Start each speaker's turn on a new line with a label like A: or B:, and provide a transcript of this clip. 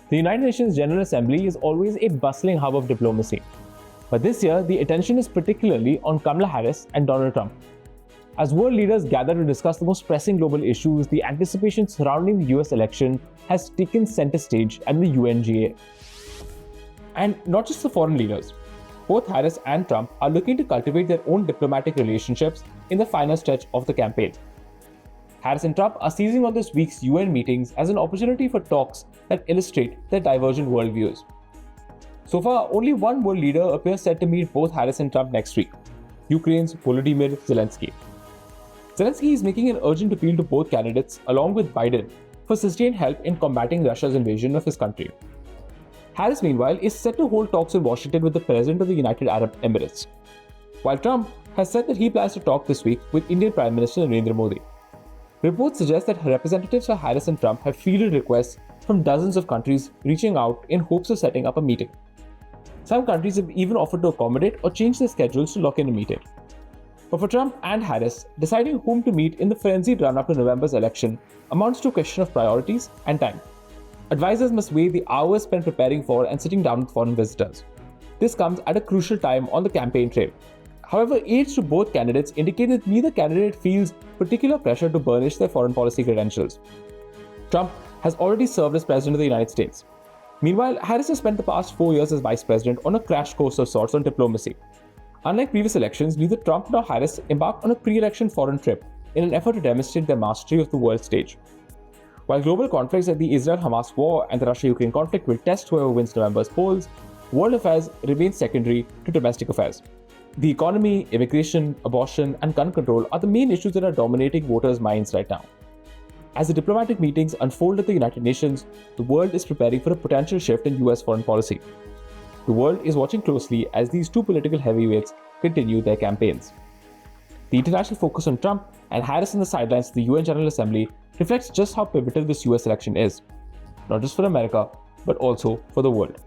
A: The United Nations General Assembly is always a bustling hub of diplomacy. But this year, the attention is particularly on Kamala Harris and Donald Trump. As world leaders gather to discuss the most pressing global issues, the anticipation surrounding the US election has taken center stage at the UNGA. And not just the foreign leaders. Both Harris and Trump are looking to cultivate their own diplomatic relationships in the final stretch of the campaign. Harris and Trump are seizing on this week's UN meetings as an opportunity for talks that illustrate their divergent worldviews. So far, only one world leader appears set to meet both Harris and Trump next week, Ukraine's Volodymyr Zelensky. Zelensky is making an urgent appeal to both candidates, along with Biden, for sustained help in combating Russia's invasion of his country. Harris, meanwhile, is set to hold talks in Washington with the President of the United Arab Emirates, while Trump has said that he plans to talk this week with Indian Prime Minister Narendra Modi. Reports suggest that representatives for Harris and Trump have fielded requests from dozens of countries reaching out in hopes of setting up a meeting. Some countries have even offered to accommodate or change their schedules to lock in a meeting. But for Trump and Harris, deciding whom to meet in the frenzied run-up to November's election amounts to a question of priorities and time. Advisors must weigh the hours spent preparing for and sitting down with foreign visitors. This comes at a crucial time on the campaign trail. However, aides to both candidates indicate that neither candidate feels particular pressure to burnish their foreign policy credentials. Trump has already served as President of the United States. Meanwhile, Harris has spent the past 4 years as Vice President on a crash course of sorts on diplomacy. Unlike previous elections, neither Trump nor Harris embarked on a pre-election foreign trip in an effort to demonstrate their mastery of the world stage. While global conflicts like the Israel-Hamas war and the Russia-Ukraine conflict will test whoever wins November's polls, world affairs remain secondary to domestic affairs. The economy, immigration, abortion, and gun control are the main issues that are dominating voters' minds right now. As the diplomatic meetings unfold at the United Nations, the world is preparing for a potential shift in US foreign policy. The world is watching closely as these two political heavyweights continue their campaigns. The international focus on Trump and Harris on the sidelines of the UN General Assembly reflects just how pivotal this US election is, not just for America, but also for the world.